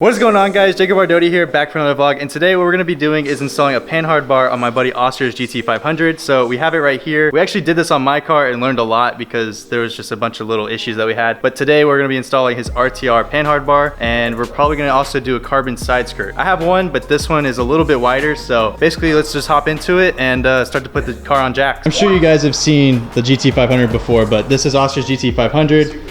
What is going on, guys? Jacob Ardoti here, back for another vlog, and today what we're going to be doing is installing a Panhard bar on my buddy Oscar's GT500. So we have it right here. We actually did this on my car and learned a lot because there was just a bunch of little issues that we had. But today we're going to be installing his RTR Panhard bar, and we're probably going to also do a carbon side skirt. I have one, but this one is a little bit wider. So basically, let's just hop into it and start to put the car on jacks. I'm sure you guys have seen the GT500 before, but this is Oscar's GT500.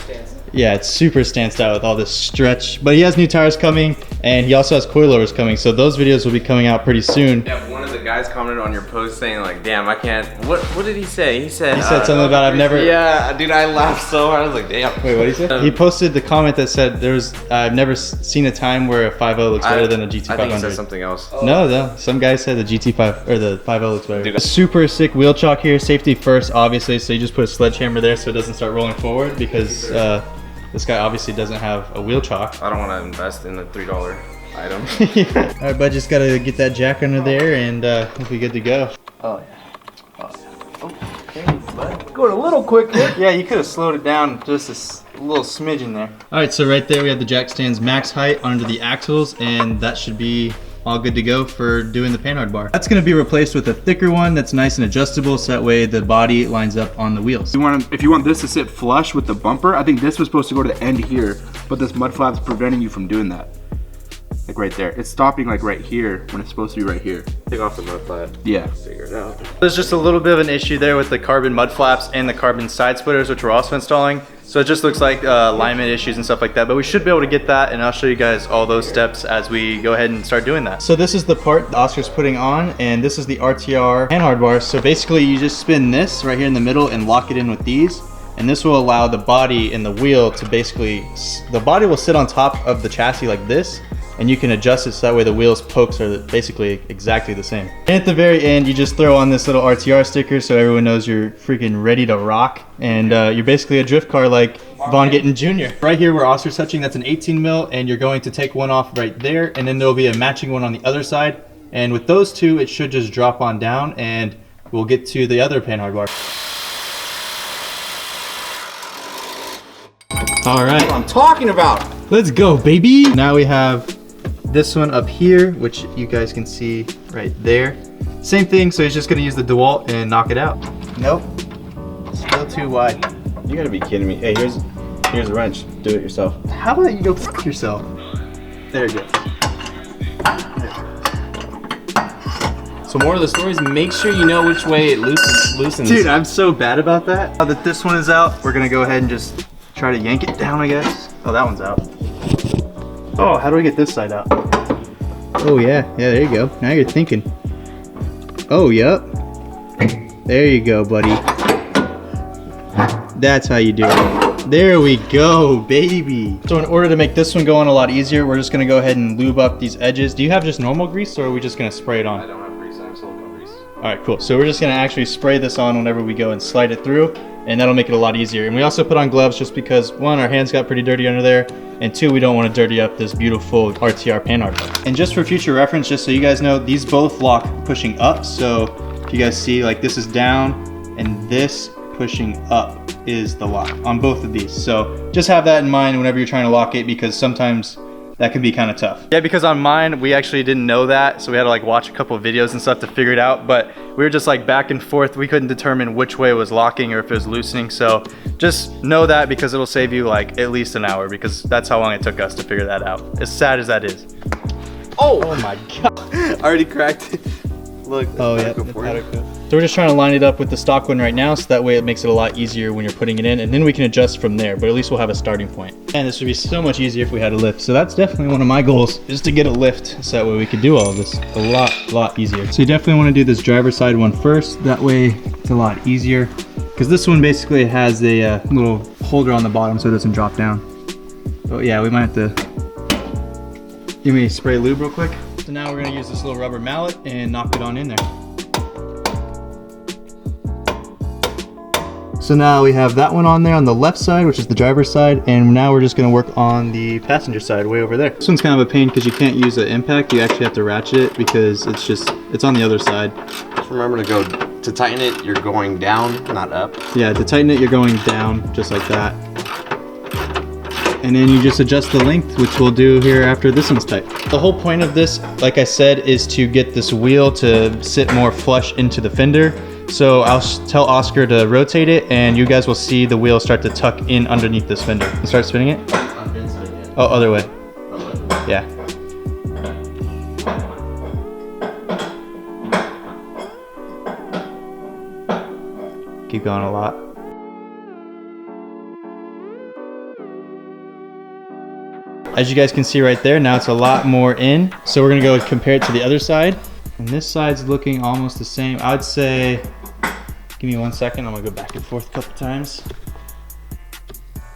Yeah, it's super stanced out with all this stretch, but he has new tires coming and he also has coilovers coming, so those videos will be coming out pretty soon. Yeah, one of the guys commented on your post saying like, damn, I can't, what did he say? He said Something about I've never... Yeah, dude, I laughed so hard, I was like, damn. Wait, what did he say? He posted the comment that said, I've never seen a time where a 5.0 looks better than a GT500. I think he said something else. No, some guy said the GT5, or the 5.0 looks better. Dude. Super sick wheel chock here, safety first, obviously, so you just put a sledgehammer there so it doesn't start rolling forward because this guy obviously doesn't have a wheel chock. I don't want to invest in a $3 item. Yeah. All right, bud, just gotta get that jack under there and we'll be good to go. Oh yeah. Oh yeah. Okay, bud. Going a little quick here. Yeah, you could have slowed it down just a little smidgen there. All right, so right there we have the jack stand's max height under the axles, and that should be all good to go for doing the Panhard bar. That's gonna be replaced with a thicker one that's nice and adjustable, so that way the body lines up on the wheels. If you want this to sit flush with the bumper, I think this was supposed to go to the end here, but this mud flap's preventing you from doing that. Like right there. It's stopping like right here when it's supposed to be right here. Take off the mud flap. Yeah. Figure it out. There's just a little bit of an issue there with the carbon mud flaps and the carbon side splitters, which we're also installing. So it just looks like alignment issues and stuff like that, but we should be able to get that, and I'll show you guys all those steps as we go ahead and start doing that. So this is the part Oscar's putting on, and this is the RTR Panhard bar. So basically you just spin this right here in the middle and lock it in with these, and this will allow the body and the wheel to basically, the body will sit on top of the chassis like this, and you can adjust it so that way the wheels pokes are basically exactly the same. And at the very end, you just throw on this little RTR sticker so everyone knows you're freaking ready to rock, and you're basically a drift car like Von Gittin Jr. Right here where Oscar's touching, that's an 18 mil, and you're going to take one off right there, and then there'll be a matching one on the other side. And with those two, it should just drop on down, and we'll get to the other Panhard bar. All right. That's what I'm talking about. Let's go, baby. Now we have this one up here, which you guys can see right there. Same thing, so he's just gonna use the DeWalt and knock it out. Nope, still too wide. You gotta be kidding me. Hey, here's a wrench. Do it yourself. How about you go fuck yourself? There you go. So more of the story is make sure you know which way it loosens. Dude, I'm so bad about that. Now that this one is out, we're gonna go ahead and just try to yank it down, I guess. Oh, that one's out. Oh, how do we get this side out? Oh yeah, there you go. Now you're thinking. Oh, yep. There you go, buddy. That's how you do it. There we go, baby. So in order to make this one go on a lot easier, we're just gonna go ahead and lube up these edges. Do you have just normal grease, or are we just gonna spray it on? I don't have grease, I have silicone grease. All right, cool. So we're just gonna actually spray this on whenever we go and slide it through, and that'll make it a lot easier. And we also put on gloves just because, one, our hands got pretty dirty under there, and two, we don't want to dirty up this beautiful RTR Panhard bar. And just for future reference, just so you guys know, these both lock pushing up. So if you guys see, like, this is down, and this pushing up is the lock on both of these. So just have that in mind whenever you're trying to lock it, because sometimes that can be kind of tough. Yeah, because on mine, we actually didn't know that, so we had to like watch a couple of videos and stuff to figure it out, but we were just like back and forth. We couldn't determine which way it was locking or if it was loosening, so just know that, because it'll save you like at least an hour, because that's how long it took us to figure that out, as sad as that is. Oh my God. I already cracked it. Look. Oh yeah, so we're just trying to line it up with the stock one right now, so that way it makes it a lot easier when you're putting it in, and then we can adjust from there, but at least we'll have a starting point. And this would be so much easier if we had a lift. So that's definitely one of my goals, is to get a lift, so that way we could do all of this a lot easier. So you definitely want to do this driver's side one first, that way it's a lot easier, because this one basically has a little holder on the bottom so it doesn't drop down. But yeah, we might have to, give me spray lube real quick. So now we're gonna use this little rubber mallet and knock it on in there. So now we have that one on there on the left side, which is the driver's side, and now we're just gonna work on the passenger side way over there. This one's kind of a pain because you can't use an impact, you actually have to ratchet it because it's on the other side. Just remember to tighten it, you're going down, not up. Yeah, to tighten it, you're going down, just like that. and then you just adjust the length, which we'll do here after this one's tight. The whole point of this, like I said, is to get this wheel to sit more flush into the fender. So I'll tell Oscar to rotate it, and you guys will see the wheel start to tuck in underneath this fender. Start spinning it. Oh, other way. Yeah. Keep going a lot. As you guys can see right there, now it's a lot more in. So we're gonna go compare it to the other side. And this side's looking almost the same. I would say, give me 1 second, I'm gonna go back and forth a couple times.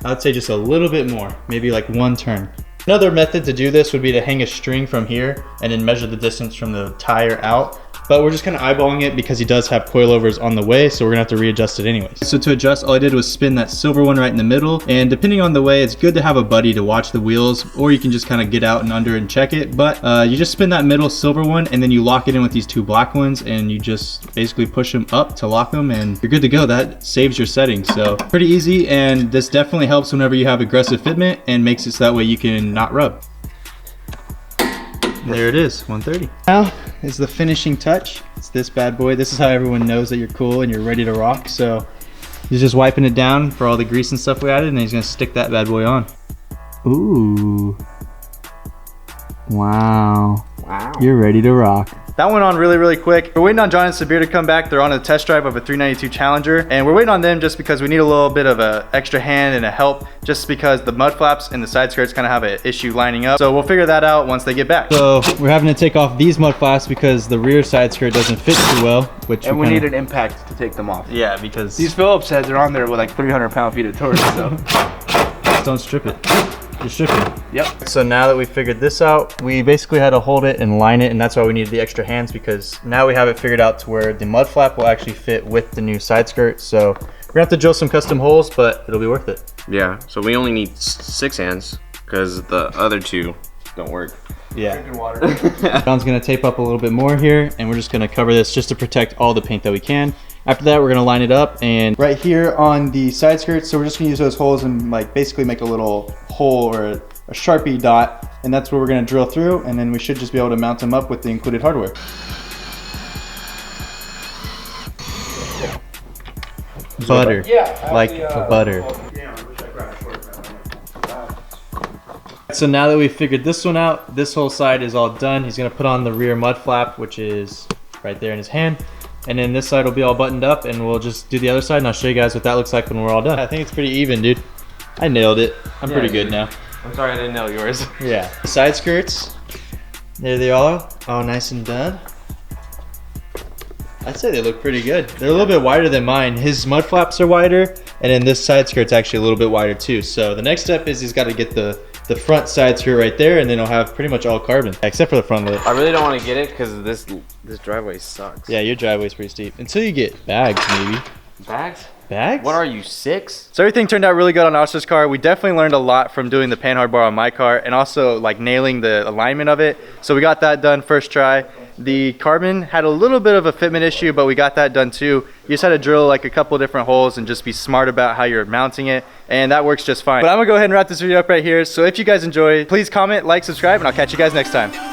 I would say just a little bit more, maybe like 1 turn. Another method to do this would be to hang a string from here and then measure the distance from the tire out. But we're just kind of eyeballing it because he does have coilovers on the way, so we're gonna have to readjust it anyways. So to adjust, all I did was spin that silver one right in the middle, and depending on the way, it's good to have a buddy to watch the wheels, or you can just kind of get out and under and check it. But you just spin that middle silver one, and then you lock it in with these 2 black ones, and you just basically push them up to lock them, and you're good to go. That saves your settings, so pretty easy, and this definitely helps whenever you have aggressive fitment and makes it so that way you can not rub. There it is, 130. Now is the finishing touch. It's this bad boy. This is how everyone knows that you're cool and you're ready to rock. So he's just wiping it down for all the grease and stuff we added, and he's gonna stick that bad boy on. Ooh. Wow. Wow. You're ready to rock. That went on really, really quick. We're waiting on John and Sabir to come back. They're on a test drive of a 392 Challenger, and we're waiting on them just because we need a little bit of a extra hand and a help, just because the mud flaps and the side skirts kind of have an issue lining up. So we'll figure that out once they get back. So we're having to take off these mud flaps because the rear side skirt doesn't fit too well, which and we need an impact to take them off. Yeah, because these Phillips heads are on there with like 300 pound-feet of torque, so just don't strip it. You're stripping. Yep. So now that we figured this out, we basically had to hold it and line it, and that's why we needed the extra hands, because now we have it figured out to where the mud flap will actually fit with the new side skirt. So we're gonna have to drill some custom holes, but it'll be worth it. Yeah, so we only need 6 hands because the other 2 don't work. Yeah. John's gonna tape up a little bit more here, and we're just gonna cover this just to protect all the paint that we can. After that, we're gonna line it up, and right here on the side skirts, so we're just gonna use those holes and like basically make a little hole or a Sharpie dot, and that's where we're gonna drill through, and then we should just be able to mount them up with the included hardware. Butter, like butter. So now that we've figured this one out, this whole side is all done. He's gonna put on the rear mud flap, which is right there in his hand. And then this side will be all buttoned up, and we'll just do the other side, and I'll show you guys what that looks like when we're all done. I think it's pretty even, dude. I nailed it. I'm pretty good now. I'm sorry I didn't nail yours. Yeah. Side skirts, there they are, all nice and done. I'd say they look pretty good. They're a little bit wider than mine. His mud flaps are wider, and then this side skirt's actually a little bit wider too. So the next step is he's got to get the front side skirt right there, and then he'll have pretty much all carbon, except for the front lip. I really don't want to get it because this driveway sucks. Yeah, your driveway's pretty steep. Until you get bags, maybe. Bags? Bags? What are you, 6? So everything turned out really good on Oscar's car. We definitely learned a lot from doing the Panhard bar on my car, and also like nailing the alignment of it. So we got that done first try. The carbon had a little bit of a fitment issue, but we got that done too. You just had to drill like a couple different holes and just be smart about how you're mounting it, and that works just fine. But I'm gonna go ahead and wrap this video up right here. So if you guys enjoyed, please comment, like, subscribe, and I'll catch you guys next time.